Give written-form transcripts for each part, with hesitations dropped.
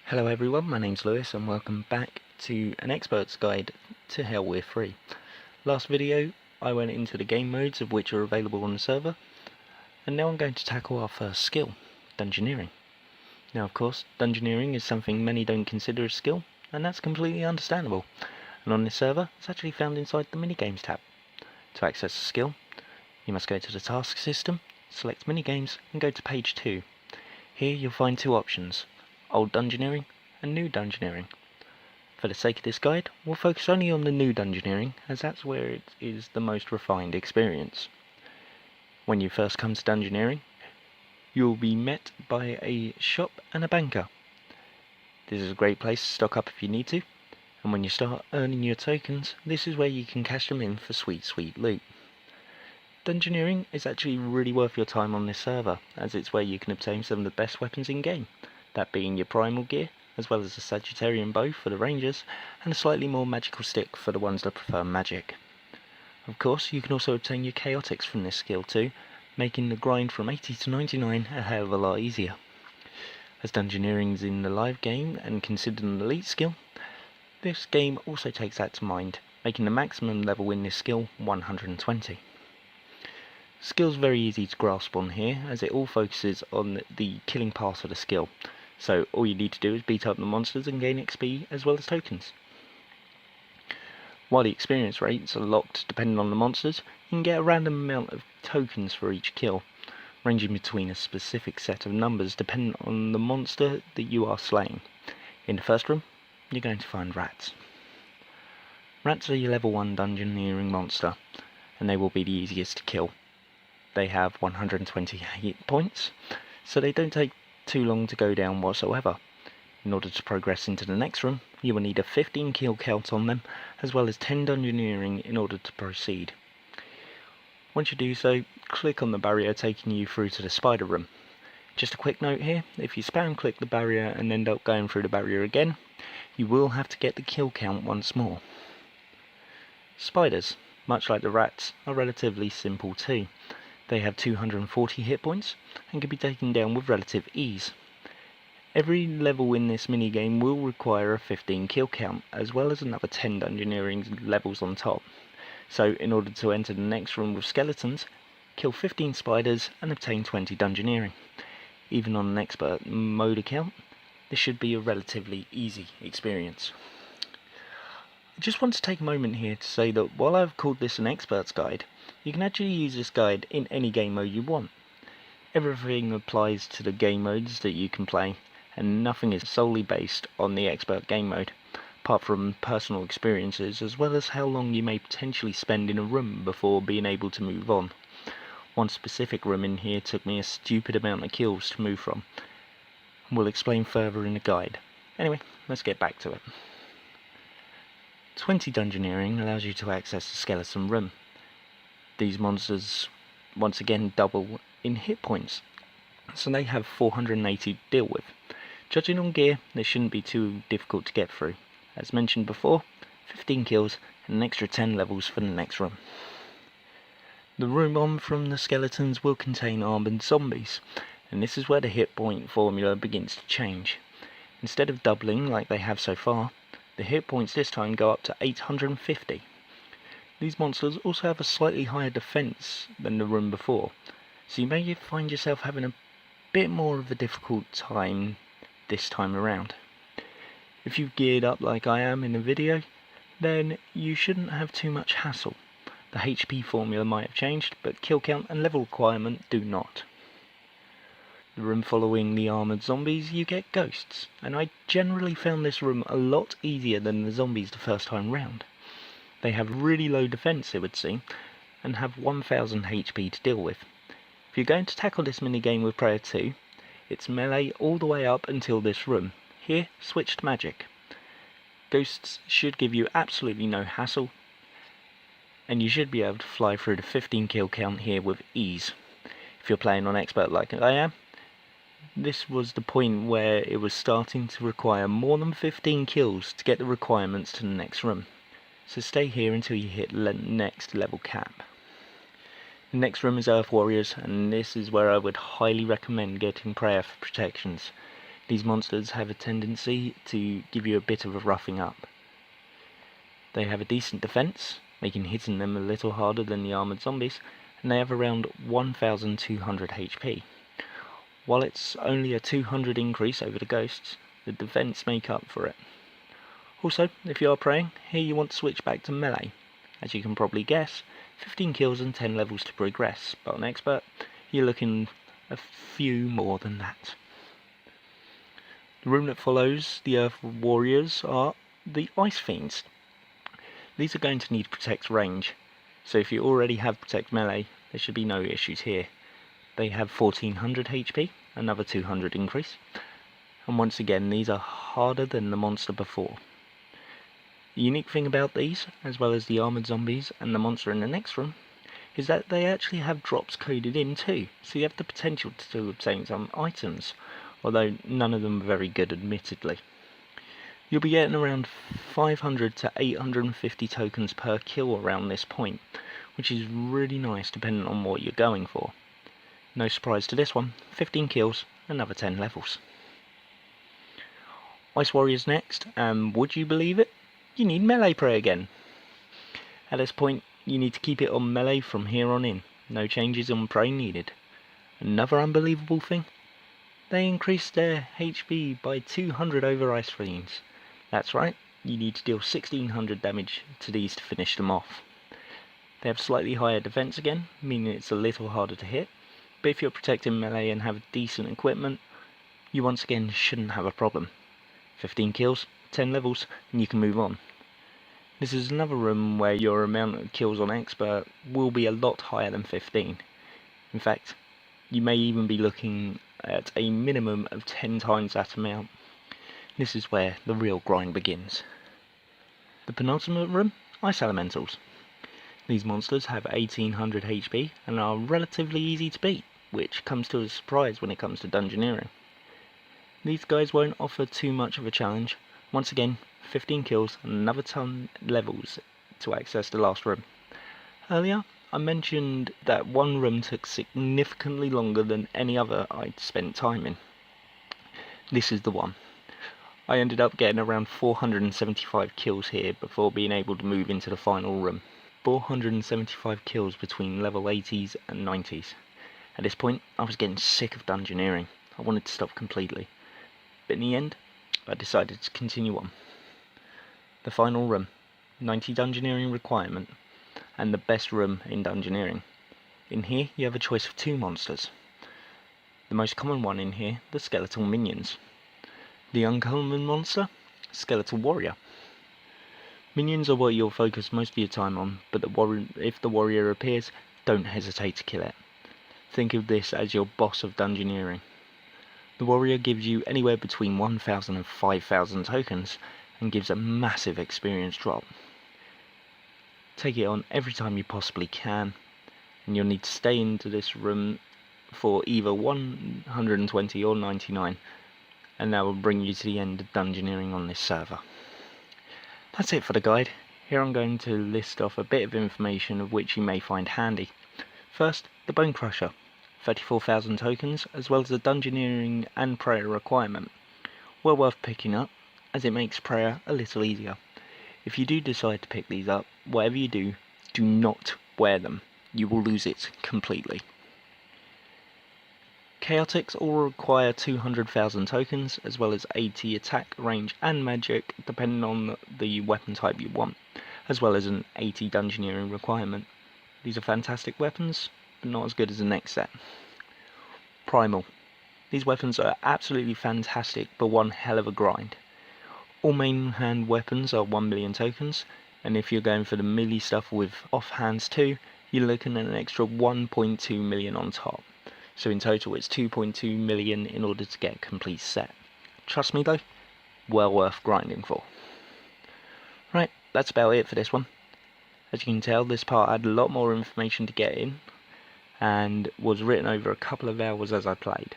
Hello everyone, my name's Lewis and welcome back to an expert's guide to Helwyr3. Last video I went into the game modes of which are available on the server, and now I'm going to tackle our first skill, Dungeoneering. Now of course, Dungeoneering is something many don't consider a skill, and that's completely understandable. And on this server, it's actually found inside the Minigames tab. To access the skill, you must go to the task system, select Minigames and go to page 2. Here you'll find two options, Old Dungeoneering and New Dungeoneering. For the sake of this guide, we'll focus only on the New Dungeoneering, as that's where it is the most refined experience. When you first come to Dungeoneering, you'll be met by a shop and a banker. This is a great place to stock up if you need to, and when you start earning your tokens, this is where you can cash them in for sweet loot. Dungeoneering is actually really worth your time on this server, as it's where you can obtain some of the best weapons in game. That being your primal gear, as well as a Sagittarian bow for the rangers, and a slightly more magical stick for the ones that prefer magic. Of course, you can also obtain your chaotics from this skill too, making the grind from 80 to 99 a hell of a lot easier. As Dungeoneering is in the live game and considered an elite skill, this game also takes that to mind, making the maximum level in this skill 120. The skill's very easy to grasp on here, as it all focuses on the killing part of the skill. So all you need to do is beat up the monsters and gain XP as well as tokens. While the experience rates are locked depending on the monsters, you can get a random amount of tokens for each kill, ranging between a specific set of numbers depending on the monster that you are slaying. In the first room, you're going to find rats. Rats are your level 1 Dungeoneering monster, and they will be the easiest to kill. They have 120 hit points, so they don't take too long to go down whatsoever. In order to progress into the next room, you will need a 15 kill count on them, as well as 10 Dungeoneering in order to proceed. Once you do so, click on the barrier taking you through to the spider room. Just a quick note here, if you spam click the barrier and end up going through the barrier again, you will have to get the kill count once more. Spiders, much like the rats, are relatively simple too. They have 240 hit points and can be taken down with relative ease. Every level in this minigame will require a 15 kill count, as well as another 10 Dungeoneering levels on top. So in order to enter the next room with skeletons, kill 15 spiders and obtain 20 Dungeoneering. Even on an expert mode account, this should be a relatively easy experience. I just want to take a moment here to say that while I've called this an expert's guide, you can actually use this guide in any game mode you want. Everything applies to the game modes that you can play, and nothing is solely based on the expert game mode, apart from personal experiences as well as how long you may potentially spend in a room before being able to move on. One specific room in here took me a stupid amount of kills to move from, and we'll explain further in the guide. Anyway, let's get back to it. 20 Dungeoneering allows you to access the skeleton room. These monsters once again double in hit points, so they have 480 to deal with. Judging on gear, this shouldn't be too difficult to get through. As mentioned before, 15 kills and an extra 10 levels for the next room. The room on from the skeletons will contain armored zombies, and this is where the hit point formula begins to change. Instead of doubling like they have so far, the hit points this time go up to 850. These monsters also have a slightly higher defense than the room before, so you may find yourself having a bit more of a difficult time this time around. If you've geared up like I am in the video, then you shouldn't have too much hassle. The HP formula might have changed, but kill count and level requirement do not. The room following the armoured zombies, you get ghosts, and I generally found this room a lot easier than the zombies the first time round. They have really low defense, it would seem, and have 1000 HP to deal with. If you're going to tackle this minigame with Prayer 2, it's melee all the way up until this room. Here, switch to magic. Ghosts should give you absolutely no hassle, and you should be able to fly through the 15 kill count here with ease. If you're playing on expert like I am, this was the point where it was starting to require more than 15 kills to get the requirements to the next room. So stay here until you hit the next level cap. The next room is Earth Warriors, and this is where I would highly recommend getting prayer for protections. These monsters have a tendency to give you a bit of a roughing up. They have a decent defense, making hitting them a little harder than the armored zombies, and they have around 1200 HP. While it's only a 200 increase over the ghosts, the defense make up for it. Also, if you are praying, here you want to switch back to melee. As you can probably guess, 15 kills and 10 levels to progress, but on expert, you're looking a few more than that. The room that follows the Earth Warriors are the Ice Fiends. These are going to need Protect range, so if you already have Protect melee, there should be no issues here. They have 1400 HP, another 200 increase, and once again these are harder than the monster before. The unique thing about these, as well as the armoured zombies and the monster in the next room, is that they actually have drops coded in too, so you have the potential to obtain some items, although none of them are very good admittedly. You'll be getting around 500 to 850 tokens per kill around this point, which is really nice depending on what you're going for. No surprise to this one, 15 kills, another 10 levels. Ice Warriors next, and would you believe it? You need melee prey again. At this point, you need to keep it on melee from here on in, no changes on prey needed. Another unbelievable thing? They increased their HP by 200 over Ice Fiends. That's right, you need to deal 1600 damage to these to finish them off. They have slightly higher defense again, meaning it's a little harder to hit, but if you're protecting melee and have decent equipment, you once again shouldn't have a problem. 15 kills, 10 levels, and you can move on. This is another room where your amount of kills on expert will be a lot higher than 15. In fact, you may even be looking at a minimum of 10 times that amount. This is where the real grind begins. The penultimate room, Ice Elementals. These monsters have 1800 HP and are relatively easy to beat, which comes to a surprise when it comes to Dungeoneering. These guys won't offer too much of a challenge. Once again, 15 kills and another 10 levels to access the last room. Earlier, I mentioned that one room took significantly longer than any other I'd spent time in. This is the one. I ended up getting around 475 kills here before being able to move into the final room. 475 kills between level 80s and 90s. At this point, I was getting sick of Dungeoneering. I wanted to stop completely. But in the end, I decided to continue on. The final room, 90 Dungeoneering requirement, and the best room in Dungeoneering. In here, you have a choice of two monsters. The most common one in here, the skeletal minions. The uncommon monster, skeletal warrior. Minions are what you'll focus most of your time on, but if the warrior appears, don't hesitate to kill it. Think of this as your boss of Dungeoneering. The warrior gives you anywhere between 1000 and 5000 tokens, and gives a massive experience drop. Take it on every time you possibly can, and you'll need to stay into this room for either 120 or 99, and that will bring you to the end of Dungeoneering on this server. That's it for the guide. Here I'm going to list off a bit of information of which you may find handy. First, the Bone Crusher, 34,000 tokens, as well as the Dungeoneering and Prayer requirement. Well worth picking up, as it makes Prayer a little easier. If you do decide to pick these up, whatever you do, do not wear them. You will lose it completely. Chaotix all require 200,000 tokens, as well as 80 attack, range and magic, depending on the weapon type you want, as well as an 80 Dungeoneering requirement. These are fantastic weapons, but not as good as the next set. Primal. These weapons are absolutely fantastic, but one hell of a grind. All main hand weapons are 1 million tokens, and if you're going for the melee stuff with offhands too, you're looking at an extra 1.2 million on top. So in total it's 2.2 million in order to get a complete set. Trust me though, well worth grinding for. Right, that's about it for this one. As you can tell, this part had a lot more information to get in, and was written over a couple of hours as I played.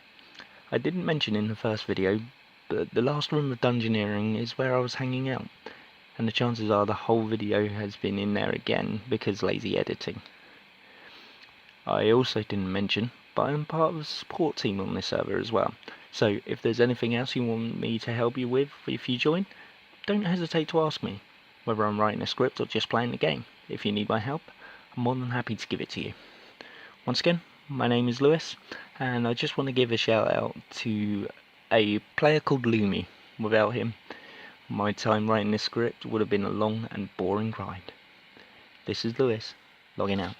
I didn't mention in the first video, but the last room of Dungeoneering is where I was hanging out, and the chances are the whole video has been in there again because lazy editing. I also didn't mention, but I'm part of a support team on this server as well, So if there's anything else you want me to help you with if you join, don't hesitate to ask me, whether I'm writing a script or just playing the game. If you need my help, I'm more than happy to give it to you. Once again, my name is Lewis, and I just want to give a shout out to a player called Lumi. Without him, my time writing this script would have been a long and boring grind. This is Lewis, logging out.